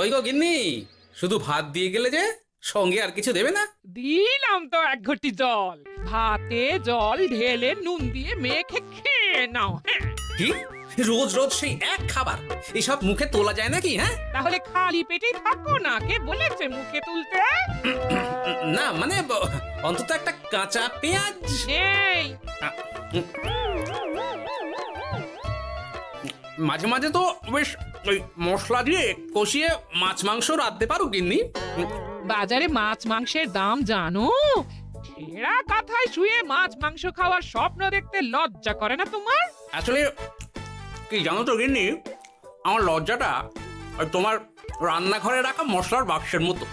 ওই গো গিন্নি, শুধু ভাত দিয়ে গেলে যে, সঙ্গে আর কিছু দেবে না? দিলাম তো এক ঘটি জল। ভাতে জল ঢেলে নুন দিয়ে মেখে খেয়ে নাও। হ্যাঁ, কি রোজ রোজ সেই এক খাবার? এসব মুখে তোলা যায় নাকি? হ্যাঁ, তাহলে খালি পেটেই থাকো না, কে বলেছে মুখে তুলতে? না মানে অন্তত একটা কাঁচা পেঁয়াজ। নেই। মাঝে মাঝে তো বেশ ওই মশলা দিয়ে কষিয়ে মাছ মাংস রাঁধতে পারো গিন্নি। বাজারে মাছ মাংসের দাম জানো? ছেঁড়া কাঁথায় শুয়ে মাছ মাংস খাওয়ার স্বপ্ন দেখতে লজ্জা করে না তোমার? আসলে কি জানো তো গিন্নি, আমার লজ্জাটা ওই তোমার রান্নাঘরে রাখা মশলার বাক্সের মতো,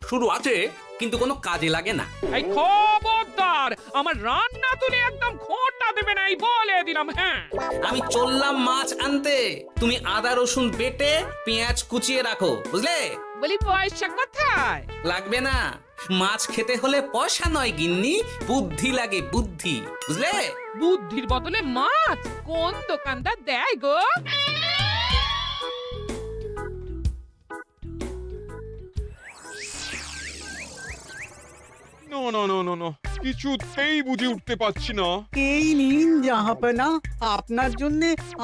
শুধু আছে কিন্তু কোনো কাজে লাগে না। এই খবরদার, আমার রান্না তুলে একদম খোঁটা দেবে না, এই বলে দিলাম। হ্যাঁ, আমি চললাম মাছ আনতে, তুমি আদা রসুন বেটে পেঁয়াজ কুচিয়ে রাখো, বুঝলে? বলি পয়সা কোথায়? লাগবে না, মাছ খেতে হলে পয়সা নয় গিন্নি, বুদ্ধি লাগে, বুদ্ধি, বুঝলে? বুদ্ধির বদলে মাছ কোন দোকানদার দেয় গো? না, কিছুতেই বুঝে উঠতে পারছি না। এই নিন জাহাপনা, আপনার জন্য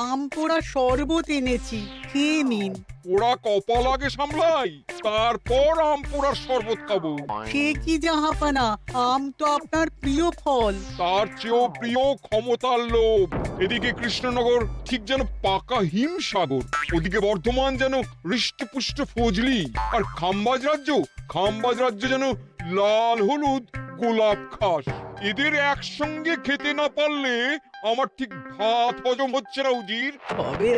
আম পোড়া শরবত এনেছি, খেয়ে নিন। ওরা কপাল আগে সামলাই, তারপর আম পোড়ার শরবত খাবো। সে কি জাহাপনা, আম তো আপনার প্রিয় ফল। তার চেয়েও প্রিয় ক্ষমতার লোভ। এদিকে কৃষ্ণনগর ঠিক যেন পাকা হিমসাগর, ওদিকে বর্ধমান যেন হৃষ্টপুষ্ট ফজলি, আর খাম্বাজ রাজ্য যেন লাল হলুদ গোলাপ খাস। এদের একসঙ্গে খেতে না পারলে আমার ঠিক ভাত হজম হচ্ছে না উজির।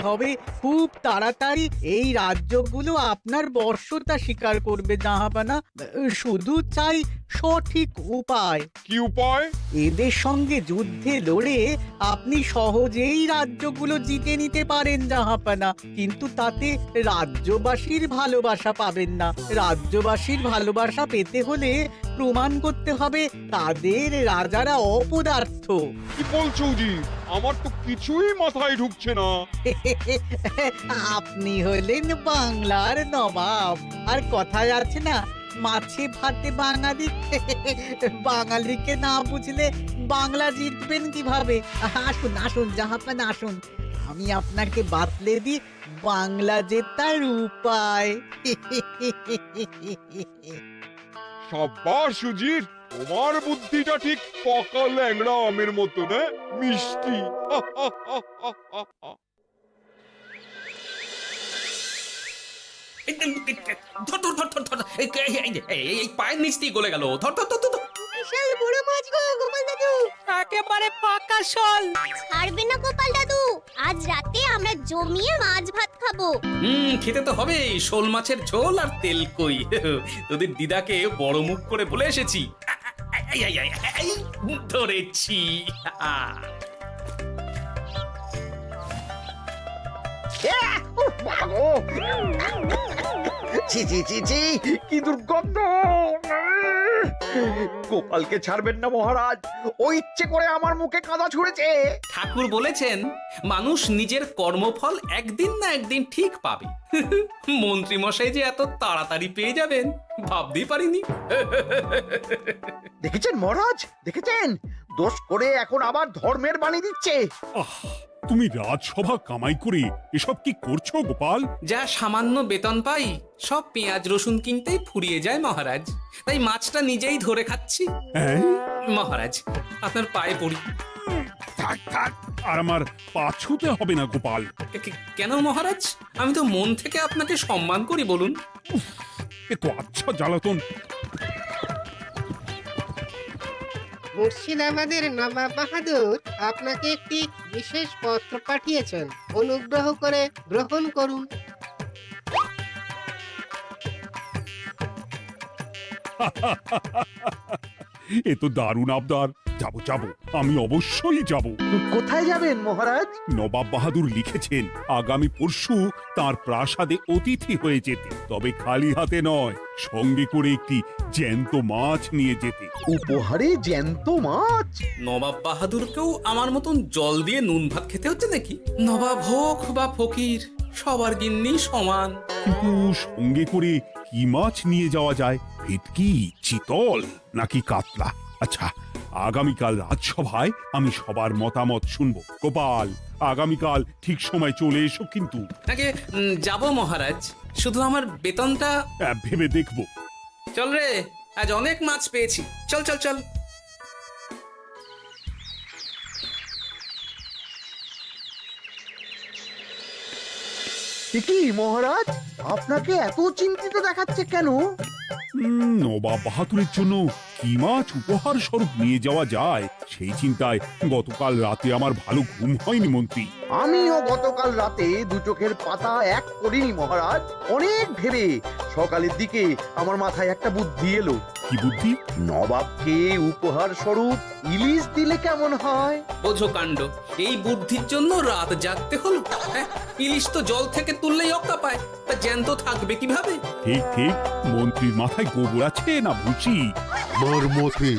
হবে খুব তাড়াতাড়ি এই রাজ্যগুলো আপনার বর্ষতা স্বীকার করবে জাহাপনা। শুধু চাই সঠিক উপায়। কি উপায়? এদের সঙ্গে যুদ্ধে লড়ে আপনি সহজেই রাজ্যগুলো জিতে নিতে পারেন জাহাপনা, কিন্তু তাতে রাজ্যবাসীর ভালোবাসা পাবেন না। রাজ্যবাসীর ভালোবাসা পেতে হলে প্রমাণ করতে হবে তাদের রাজারা অপদার্থ। কি বলছো উজির? আমার তো কিছুই মাথায় ঢুকছে না। আপনি হলেন বাংলার নবাব, আর কথায় আছে না, মাছে ভাতে বাঙালি। বাঙালিকে না বুঝলে বাংলা জিতবেন কিভাবে? আসুন জাহাপানা, আসুন, আমি আপনাকে বাতলে দিই বাংলা জেতার উপায়। সাব্বাস উজির, তোমার বুদ্ধিটা ঠিক পাকা ল্যাংড়া আমের মতো, না মিষ্টি। এই পায়ের নিচ দিয়ে গলে গেল, ধর ধর ধর ধর। বিশাল বড় মাছ গো গোপাল দাদু, একেবারে পাকা শোল। ছাড়বে না গোপাল দাদু, আজ রাতে আমরা জমিয়ে মাছ ভাত খাবো। খেতে তো হবে শোল মাছের ঝোল আর তেল কই। তোদের দিদাকে বড় মুখ করে বলে এসেছি, ধরেছি। কি দুর্গন্ধ! গোপালকে ছাড়বেন না মহারাজ, ও ইচ্ছে করে আমার মুখে কাদা ছুঁড়েছে। ঠাকুর বলেছেন মানুষ নিজের কর্মফল একদিন না একদিন ঠিক পাবে। মন্ত্রী মশাই যে এত তাড়াতাড়ি পেয়ে যাবেন ভাবতেই পারিনি। দেখেছেন মহারাজ, দেখেছেন? দোষ করে এখন আবার ধর্মের বাণী দিচ্ছে। তুমি রাজসভা কামাই করে এসব কি করছো গোপাল? যা সামান্য বেতন পাই সব পেঁয়াজ রসুন কিনতেই ফুরিয়ে যায় মহারাজ, তাই মাছটা নিজেই ধরে খাচ্ছি। হ্যাঁ, মহারাজ আপনার পায়ে পড়ি। থাক থাক, আর আমার পা ছুঁতে হবে না গোপাল। কেন মহারাজ? আমি তো মন থেকে আপনাকে সম্মান করি, বলুন। এ তো আচ্ছা জ্বালাতন। মুর্শিদাবাদের নবাব বাহাদুর আপনাকে একটি বিশেষ পত্র পাঠিয়েছেন, অনুগ্রহ করে গ্রহণ করুন। এ তো দারুণ আবদার। যাব যাব, আমি অবশ্যই যাব। কোথায় যাবেন মহারাজ? নবাব বাহাদুর লিখেছেন আগামী পরশু তার প্রাসাদে অতিথি হয়ে যেতে, তবে খালি হাতে নয়, সঙ্গে করে একটি জ্যান্ত মাছ নিয়ে যেতে। উপহারে জ্যান্ত মাছ? নবাব বাহাদুরকেও আমার মতন জল দিয়ে নুন ভাত খেতে হচ্ছে নাকি? নবাব হোক বা ফকির, সবার গিন্নি সমান। কিন্তু সঙ্গে করে কি মাছ নিয়ে যাওয়া যায়? ভেটকি, চিতল নাকি কাতলা? আচ্ছা, আগামীকাল রাজসভায় আমি সবার মতামত শুনবো। গোপাল, আগামীকাল ঠিক সময় চলে এসো কিন্তু। আগে যাব মহারাজ, শুধু আমার বেতনটা। ভেবে দেখবো। চল রে, আজ অনেক মাছ পেয়েছি। চল চল চল। কি মহারাজ, আপনাকে এত চিন্তিত দেখাচ্ছে কেন? নবাব বাহাদুরের জন্য কি মাছ উপহার স্বরূপ নিয়ে যাওয়া যায় সেই চিন্তায় গতকাল রাতে আমার ভালো ঘুম হয়নি মন্ত্রী। আমিও গতকাল রাতে দু চোখের পাতা এক করিনি মহারাজ। অনেক ভেবে সকালের দিকে আমার মাথায় একটা বুদ্ধি এলো। কি বুদ্ধি? নবাবকে উপহার স্বরূপ ইলিশ দিলে কেমন হয়? বোঝো কাণ্ড, এই বুদ্ধির জন্য রাত জাগতে হলো। হ্যাঁ, ইলিশ তো জল থেকে তুললেই অক্কা পায়, তা জ্যান্ত থাকবে কিভাবে? ঠিক ঠিক, মন্ত্রীর মাথায় গোবর আছে না ভুসি? আমার মতে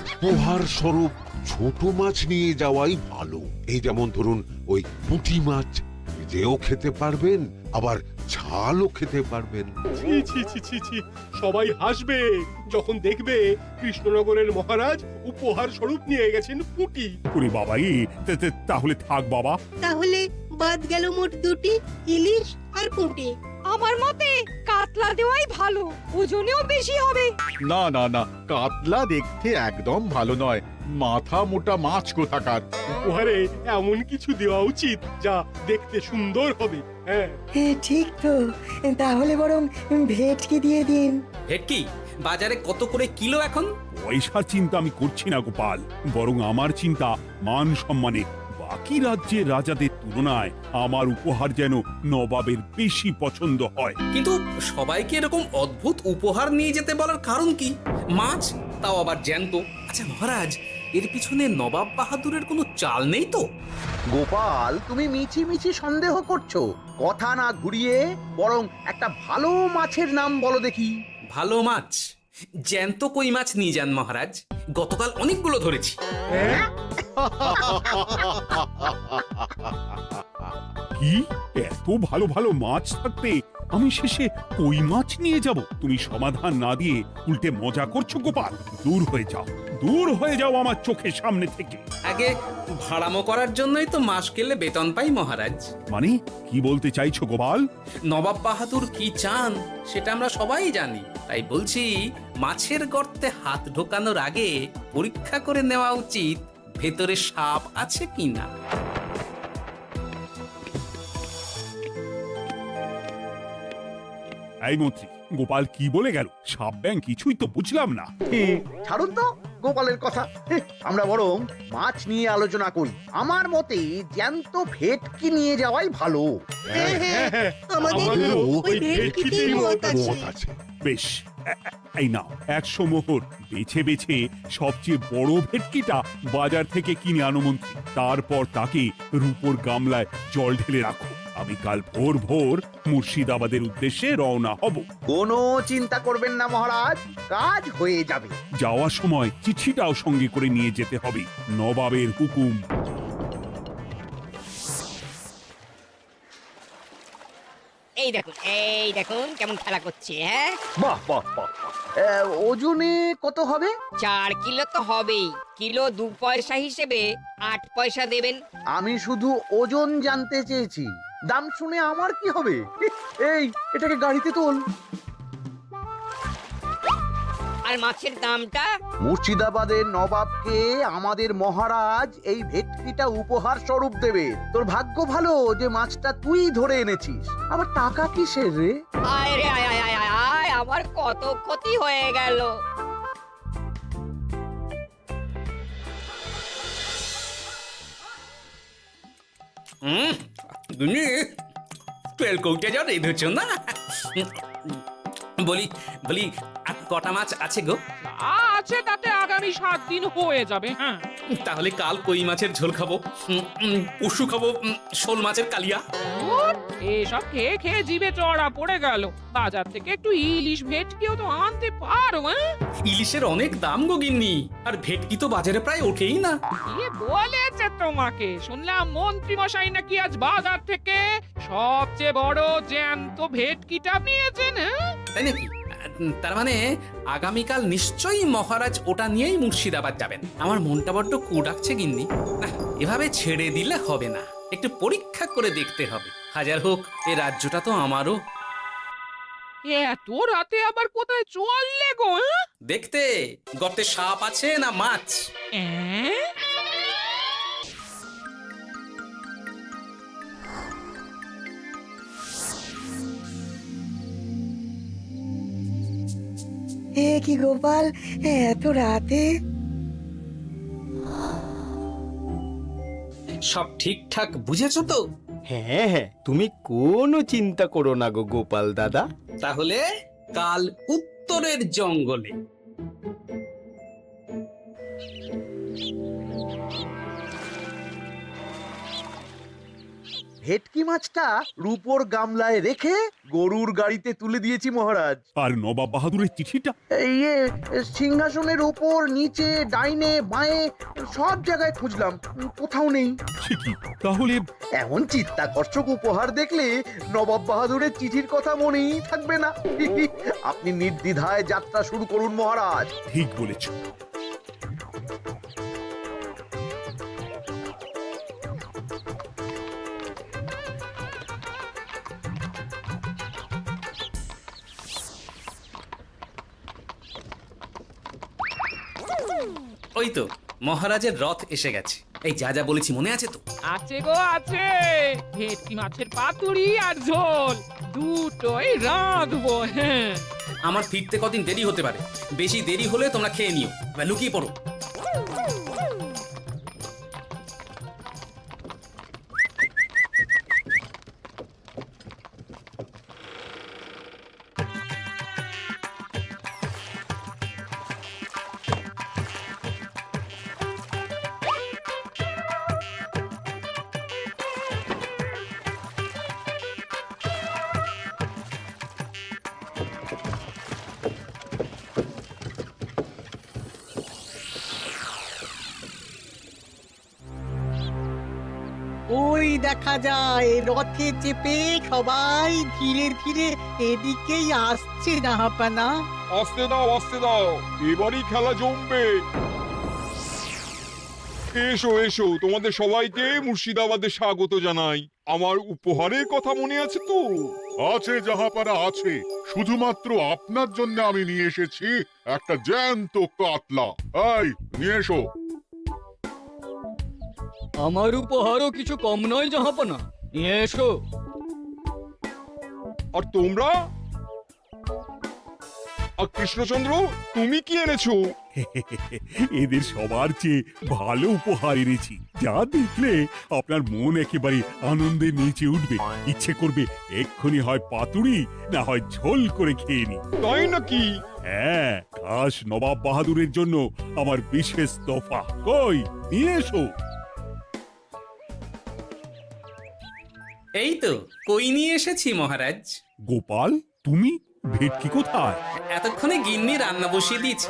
উপহার স্বরূপ ছোট মাছ নিয়ে যাওয়াই ভালো। এই যেমন ধরুন ওই পুঁটি মাছ, নিজেও খেতে পারবেন আবার ঝালও খেতে পারবেন। ছি ছি ছি ছি ছি, সবাই হাসবে যখন দেখবে কৃষ্ণনগরের মহারাজ উপহার স্বরূপ নিয়ে গেছেন পুঁটি। ওরে বাবা, তাহলে থাক বাবা। তাহলে বাদ গেল মোট দুটি, ইলিশ আর পুঁটি। আমার মতে কাতলা দেওয়াই ভালো, ওজনেও বেশি হবে। না না না, কাতলা দেখতে একদম ভালো নয়, মাথা মোটা মাছ কোথাকার। উপহারে এমন কিছু দেওয়া উচিত যা দেখতে সুন্দর হবে। হ্যাঁ ঠিক তো, তাহলে বরং ভেটকি দিয়ে দিন। ভেটকি বাজারে কত করে কিলো এখন? পয়সার চিন্তা আমি করছি না গোপাল, বরং আমার চিন্তা মান সম্মানে। বাকি রাজ্যের রাজাদের তুলনায় আমার উপহার যেন নবাবের বেশি পছন্দ হয়। কিন্তু সবাইকে এরকম অদ্ভুত উপহার নিয়ে যেতে বলার কারণ কি? মাছ, তাও আবার জ্যান্ত। আচ্ছা মহারাজ, এর পিছনে নবাব বাহাদুরের কোনো চাল নেই তো? গোপাল, তুমি মিছি মিছি সন্দেহ করছো। কথা না ঘুরিয়ে বরং একটা ভালো মাছের নাম বলো দেখি। ভালো মাছ? জ্যান্ত কই মাছ নিয়ে যান মহারাজ, গতকাল অনেকগুলো ধরেছি। কি, এত ভালো ভালো মাছ থাকতে আমি শেষে কই মাছ নিয়ে যাব? তুমি সমাধান না দিয়ে উল্টে মজা করছো গোপাল। দূর হয়ে যাও, দূর হয়ে যাও আমার চোখের সামনে থেকে। আগে ভাড়ামো করার জন্যই তো মাস গেলে বেতন পাই মহারাজ। মানে কি বলতে চাইছো গোপাল? নবাব বাহাদুর কি চান সেটা আমরা সবাই জানি, তাই বলছি মাছের গর্তে হাত ঢোকানোর আগে পরীক্ষা করে নেওয়া উচিত ভেতরে সাপ আছে কিনা। এই মন্ত্রী, গোপাল কি বলে গেল? সাপ ব্যাং কিছুই তো বুঝলাম না। ছাড়ুন তো গোপালের কথা, আমরা বরং মাছ নিয়ে আলোচনা করি। আমার মতে জ্যান্ত ভেটকি নিয়ে যাওয়াই ভালো। হ্যাঁ হ্যাঁ, আমাদেরও ওই ভেটকিতেই মত আছে। বেশ, এই নাও 100 মোহর। বেছে বেছে সবচেয়ে বড় ভেটকিটা বাজার থেকে কিনে আনো মন্ত্রী। তারপর তাকে রূপোর গামলায় জল ঢেলে রাখো। আমি কাল ভোর ভোর মুর্শিদাবাদের উদ্দেশ্যে রওনা হব। কোনো চিন্তা করবেন না মহারাজ, কাজ হয়ে যাবে। যাওয়ার সময় চিঠিটাও সঙ্গে করে নিয়ে যেতে হবে। নবাবের হুকুম। এই দেখুন কেমন খেলা করছে। হ্যাঁ, বাহ বাহ বাহ। ওজনে কত হবে? 4 কিলো তো হবেই। কিলো 2 পয়সা হিসেবে 8 পয়সা দেবেন। আমি শুধু ওজন জানতে চেয়েছি, দাম শুনে আমার কি হবে? এই, এটাকে গাড়িতে তোল। আর মাছের দামটা? মুর্শিদাবাদের নবাবকে আমাদের মহারাজ এই ভেটকিটা উপহার স্বরূপ দেবে। তোর ভাগ্য ভালো যে মাছটা তুই ধরে এনেছিস। আবার টাকা কিসের রে? আয় রে আয় আয় আয় আয়, আমার কত ক্ষতি হয়ে গেল। তেল কৌটে যা রেঁধেছ না? বলি বলি আর কটা মাছ আছে গো? যা আছে তাতে আগামী 7 দিন হয়ে যাবে। হ্যাঁ, তাহলে কাল কই মাছের ঝোল খাবো, পরশু খাবো শোল মাছের কালিয়া। ধুর, এসব খেয়ে খেয়ে জিভে চড়া পড়ে গেল। বাজার থেকে একটু ইলিশ ভেটকিও তো আনতে পারো। হ্যাঁ, ইলিশের অনেক দাম গো গিন্নি, আর ভেটকি তো বাজারে প্রায় ওঠেই না। কে বলেছে তোমাকে? শুনলাম মন্ত্রী মশাই নাকি আজ বাজার থেকে সবচেয়ে বড় জ্যান্ত ভেটকিটা পেয়েছেন। হ্যাঁ, তাই নাকি? তার মানে আগামীকাল নিশ্চয়ই মহারাজ ওটা নিয়েই মুর্শিদাবাদ যাবেন। আমার মনটা বড্ড কু ডাকছে গিন্নি। না, এভাবে ছেড়ে দিলে হবে না, একটু পরীক্ষা করে দেখতে হবে। হাজার হোক, এ রাজ্যটা তো আমারও। এত রাতে আবার কোথায় চললে গো? হ্যাঁ? দেখতে গর্তে সাপ আছে না মাছ। অ্যাঁ? এ কি গোপাল, এত রাতে? সব ঠিকঠাক বুঝেছো তো? হ্যাঁ হ্যাঁ, তুমি কোনো চিন্তা করো না গো গোপাল দাদা। তাহলে কাল উত্তরের জঙ্গলে। ভেটকি মাছটা রূপোর গামলায় রেখে গরুর গাড়িতে তুলে দিয়েছি মহারাজ। আর নবাব বাহাদুরের চিঠিটা? ইয়ে, সিংহাসনের উপর, নিচে, ডাইনে, বাঁয়ে সব জায়গায় খুঁজলাম, কোথাও নেই। সে কি তাহলে? এমন চিত্তাকর্ষক উপহার দেখলে নবাব বাহাদুরের চিঠির কথা মনেই থাকবে না। আপনি নির্দ্বিধায় যাত্রা শুরু করুন মহারাজ। ঠিক বলেছ। ওই তো মহারাজের রথ এসে গেছে। এই যা যা বলেছি মনে আছে তো? আছে গো আছে। ভেটকি মাছের পাতুরি আর ঝোল দুটোই রাঁধবো। হ্যাঁ, আমার ফিরতে কদিন দেরি হতে পারে, বেশি দেরি হলে তোমরা খেয়ে নিও, এবার লুকিয়ে পড়ো। ওই দেখা যায় রথে চেপে সবাই ধীরে ধীরে এদিকেই আসছে জাহাপানা। আসতে দাও, আসতে দাও, এবারই খেলা জমবে। এসো এসো, তোমাদের সবাইকে মুর্শিদাবাদে স্বাগত জানাই। আমার উপহারের কথা মনে আছে তো? আছে জাহাপানা আছে, শুধুমাত্র আপনার জন্য আমি নিয়ে এসেছি একটা জ্যান্ত কাতলা। এই নিয়ে এসো। আমার উপহারও কিছু কম নয় জাহাপানা, নিয়ে এসো। আর তোমরা? আর কৃষ্ণচন্দ্র, তুমি কি এনেছো? এদের সবার চেয়ে ভালো উপহার এনেছি, যা দেখলে আপনার মন একেবারে আনন্দে নেচে উঠবে। ইচ্ছে করবে এক্ষুনি হয় পাতুরি না হয় ঝোল করে খেয়ে নি। তাই নাকি? হ্যাঁ, খাস নবাব বাহাদুরের জন্য আমার বিশেষ তোফা। কই নিয়ে এসো। এই তো কই নিয়ে এসেছি মহারাজ। গোপাল, তুমি? ভেটকি কোথায়? এতক্ষণে গিন্নি রান্না বসিয়ে দিয়েছে।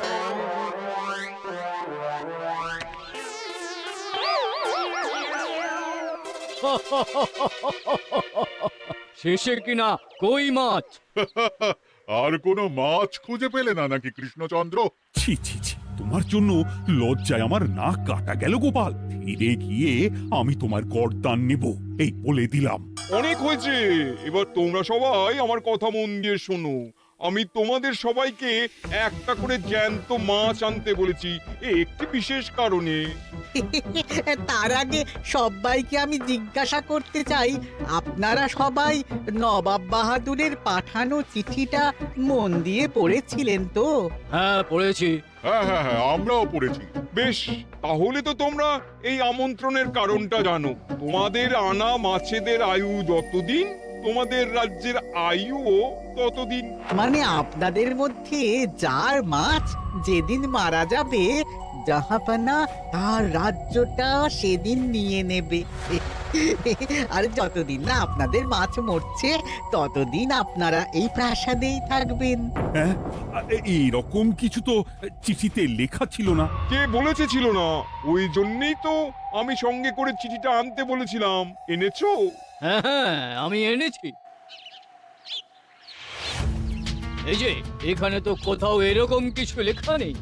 শেষে কিনা কই মাছ। আর কোনো মাছ খুঁজে পেলে না নাকি কৃষ্ণচন্দ্র? ছি ছি ছি, তোমার জন্য লজ্জায় আমার নাক কাটা গেল গোপাল। ফিরে গিয়ে আমি তোমার গর্দান নেব, এই বলে দিলাম। অনেক হয়েছে, এবার তোমরা সবাই আমার কথা মন দিয়ে শোনো। আমি তোমাদের সবাইকে একটা করে জ্যান্ত মাছ আনতে বলেছি, একটি বিশেষ কারণে। তার আগে সবাইকে আমি জিজ্ঞাসা করতে চাই, আপনারা সবাই নবাব বাহাদুরের পাঠানো চিঠিটা মন দিয়ে পড়েছিলেন তো? হ্যাঁ পড়েছি। হ্যাঁ হ্যাঁ হ্যাঁ, আমরাও পড়েছি। বেশ, তাহলে তো তোমরা এই আমন্ত্রণের কারণটা জানো। তোমাদের আনা মাছেদের আয়ু যতদিন, তোমাদের রাজ্যের আয়ুও ততদিন। মানে আপনাদের মধ্যে যার মাছ যেদিন মারা যাবে, জাহাপানা তার রাজ্যটা সেদিন নিয়ে নেবে। আর যতদিন না আপনাদের মাছ মরছে, ততদিন আপনারা এই প্রাসাদেই থাকবেন। হ্যাঁ, এইরকম কিছু তো চিঠিতে লেখা ছিল না। কে বলেছে ছিল না? ওই জন্যই তো আমি সঙ্গে করে চিঠিটা আনতে বলেছিলাম। এনেছো? হ্যাঁ হ্যাঁ, আমি এনেছি। এই যে, এখানে তো কোথাও এরকম কিছু লেখা নেই।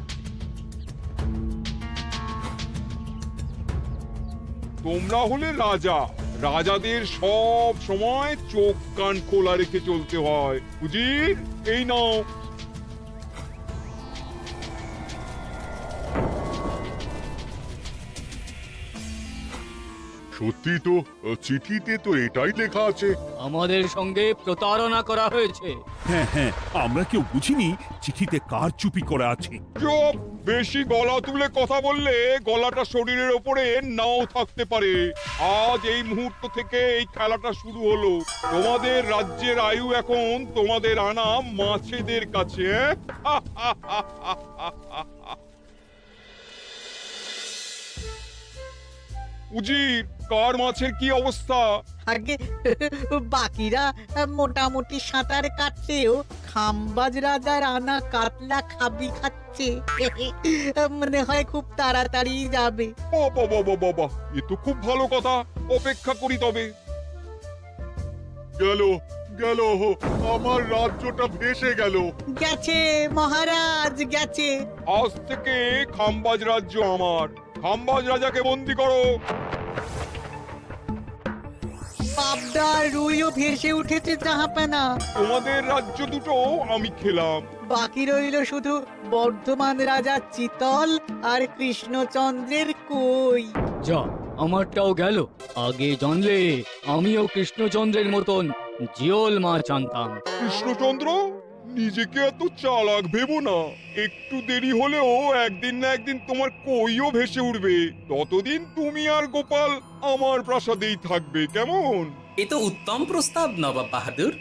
তোমরা হলে রাজা, রাজাদের সব সময় চোখ কান খোলা রেখে চলতে হয়। উজির, এই নাও। সত্যি তো, চিঠিতে তো এটাই লেখা আছে। আমাদের সঙ্গে প্রতারণা করা হয়েছে। হ্যাঁ হ্যাঁ, আমরা কেউ বুঝিনি চিঠিতে কার চুপি করা আছে। চুপ! বেশি গলা তুলে কথা বললে গলাটা শরীরের ওপরে নাও থাকতে পারে। আজ এই মুহূর্ত থেকে এই খেলাটা শুরু হলো। তোমাদের রাজ্যের আয়ু এখন তোমাদের আনা মাছেদের কাছে। উজির, কার মাছের কি অবস্থা? আগে বাকিরা মোটামুটি সাঁতার কাটলেও খাম্বাজ রাজার আনা কাতলা খাবি খাচ্ছে। মনে হয় খুব তাড়াতাড়ি যাবে। বাবা বাবা বাবা, এ তো খুব ভালো কথা। অপেক্ষা করি তবে। গেল গেল, আমার রাজ্যটা ভেসে গেল। গেছে মহারাজ, গেছে। আজ থেকে খাম্বাজ রাজ্য আমার। খাম্বাজ রাজাকে বন্দি করো। পাবদা রুইও ভেসে উঠেছে জাহাপানা। তোমাদের রাজ্য দুটো আমি খেলাম। বাকি রইল শুধু বর্ধমান রাজা চিতল আর কৃষ্ণচন্দ্রের কই। যা, আমারটাও গেল। আগে জানলে আমিও কৃষ্ণচন্দ্রের মতন জিওল মাছ আনতাম। কৃষ্ণচন্দ্র, নিজেকে এত চালাক ভেবো না। একটু দেরি হলেও একদিন না একদিন তোমার কইও ভেসে উঠবে। ততদিন তুমি আর গোপাল আমার প্রাসাদেই থাকবে, কেমন? এ তো উত্তম প্রস্তাব নবাব বাহাদুর।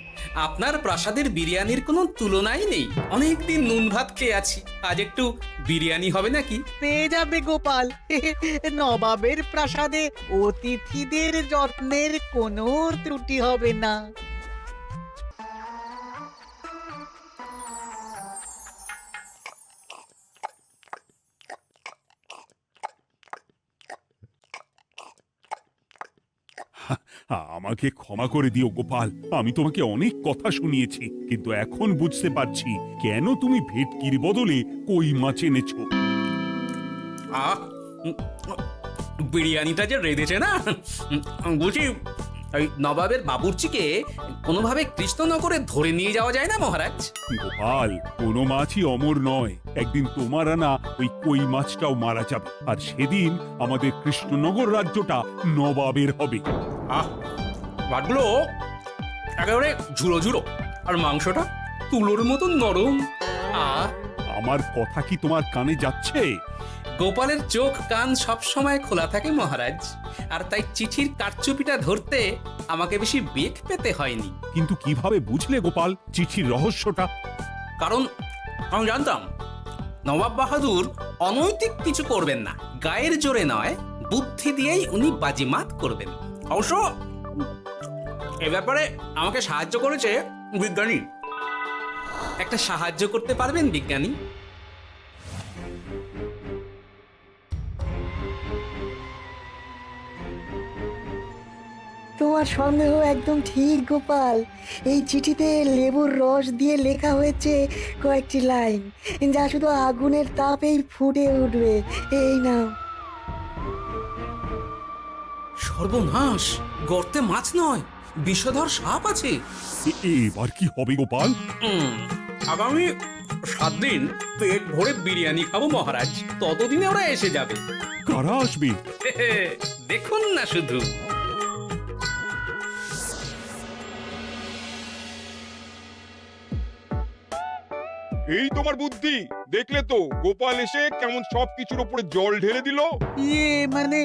আপনার প্রাসাদের বিরিয়ানির কোনো তুলনাই নেই। অনেকদিন নুন ভাত খেয়ে আছি, আজ একটু বিরিয়ানি হবে নাকি? পেয়ে যাবে গোপাল। নবাবের প্রাসাদে অতিথিদের যত্নের কোনো ত্রুটি হবে না। আমাকে ক্ষমা করে দিও গোপাল, আমি তোমাকে অনেক কথা শুনিয়েছি, কিন্তু এখন বুঝতে পারছি কেন তুমি ভেটকির বদলে কই মাছ এনেছো। আহ, বিরিয়ানিটা যে রেঁধেছে না, বুঝি এই নবাবের বাবুর্চিকে কোনোভাবে কৃষ্ণনগরে ধরে নিয়ে যাওয়া যায় না মহারাজ? গোপাল, কোনো মাছই অমর নয়। একদিন তোমার আনা ওই কই মাছটাও মারা যাবে, আর সেদিন আমাদের কৃষ্ণনগর রাজ্যটা নবাবের হবে। আহ, মাছগুলো একেবারে ঝুড়ো ঝুড়ো, আর মাংসটা তুলোর মতো নরম। আহ, আমার কথা কি তোমার কানে যাচ্ছে? গোপালের চোখ কান সব সময় খোলা থাকে মহারাজ, আর তাই চিঠির কারচুপিটা ধরতে আমাকে বেশি বেগ পেতে হয়নি। কিন্তু কিভাবে বুঝলে গোপাল চিঠির রহস্যটা? কারণ আমি জানতাম নবাব বাহাদুর অনৈতিক কিছু করবেন না। গায়ের জোরে নয়, বুদ্ধি দিয়েই উনি বাজিমাত করবেন। অবশ্য এ ব্যাপারে আমাকে সাহায্য করেছে বিজ্ঞানী। একটা সাহায্য করতে পারবেন বিজ্ঞানী? তোমার সন্দেহ একদম ঠিক গোপাল। এই চিঠিতে লেবুর রস দিয়ে লেখা হয়েছে কয়েকটি লাইন, যা শুধু আগুনের তাপেই ফুটে উঠবে। এই নাও। সর্বনাশ! গর্তে মাছ নয়, বিষধর সাপ আছে। এবার কি হবে গোপাল? আগামী 7 দিন পেট ভরে বিরিয়ানি খাবো মহারাজ। ততদিনে ওরা এসে যাবে। কারা আসবে? দেখুন না শুধু। এই তোমার বুদ্ধি, দেখলে তো গোপাল এসে কেমন সবকিছুর উপরে জল ঢেলে দিল। মানে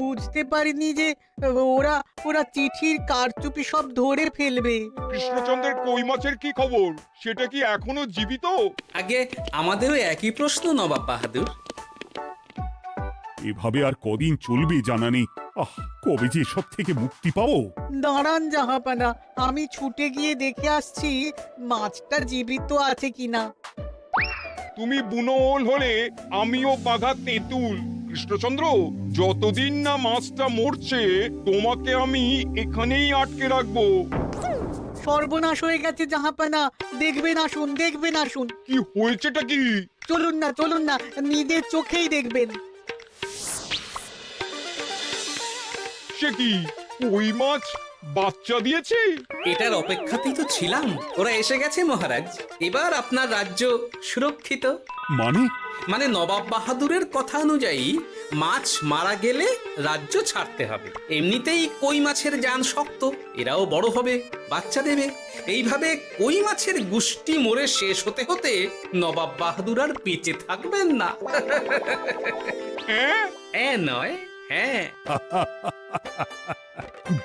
বুঝতে পারিনি যে ওরা ওরা চিঠির কারচুপি সব ধরে ফেলবে। কৃষ্ণচন্দ্রের কই মাছের কি খবর? সেটা কি এখনো জীবিত? আগে আমাদেরও একই প্রশ্ন নবাব বাহাদুর। এভাবে আর কদিন চলবে জানা নেই। কবে যে সব থেকে মুক্তি পাবো। দাঁড়ান জাহাপানা, আমি ছুটে গিয়ে দেখে আসছি মাছটা জীবিত আছে কিনা। তুমি বুনোল হলে আমিও বাঘা তেঁতুল। কৃষ্ণচন্দ্র, যতদিন না মাছটা মরছে তোমাকে আমি এখানেই আটকে রাখবো। সর্বনাশ হয়ে গেছে জাহাপানা, দেখবেন আসুন, দেখবেন আসুন। কি হয়েছেটা কি? চলুন না, নিজের চোখেই দেখবেন। সে কি, কই মাছ বাচ্চা দিয়েছে? এটার অপেক্ষাতেই তো ছিলাম। ওরা এসে গেছে মহারাজ, এবার আপনার রাজ্য সুরক্ষিত। মানে নবাব বাহাদুরের কথা অনুযায়ী মাছ মারা গেলে রাজ্য ছাড়তে হবে। এমনিতেই কই মাছের জান শক্ত, এরাও বড় হবে, বাচ্চা দেবে। এইভাবে কই মাছের গুষ্টি মরে শেষ হতে হতে নবাব বাহাদুর আর বেঁচে থাকবেন না। নয়, হ্যাঁ।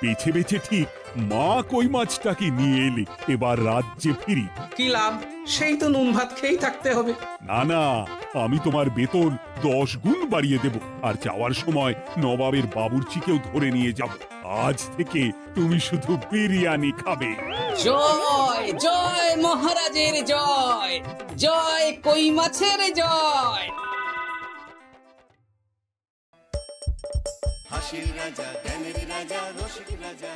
বেছে বেছে ঠিক মা কই মাছটাকে নিয়ে এলে এবার রাজ্যে ফিরি। কি লাভ? সেই তো নুন ভাত খেয়েই থাকতে হবে। না, আমি তোমার বেতন 10 গুণ বাড়িয়ে দেব, আর যাওয়ার সময় নবাবের বাবুর্চিকেও ধরে নিয়ে যাব। আজ থেকে তুমি শুধু বিরিয়ানি খাবে। জয় জয় মহারাজের জয়, জয় কই মাছের জয়। হাসির রাজা, জ্ঞানের রাজা, রসিক রাজা।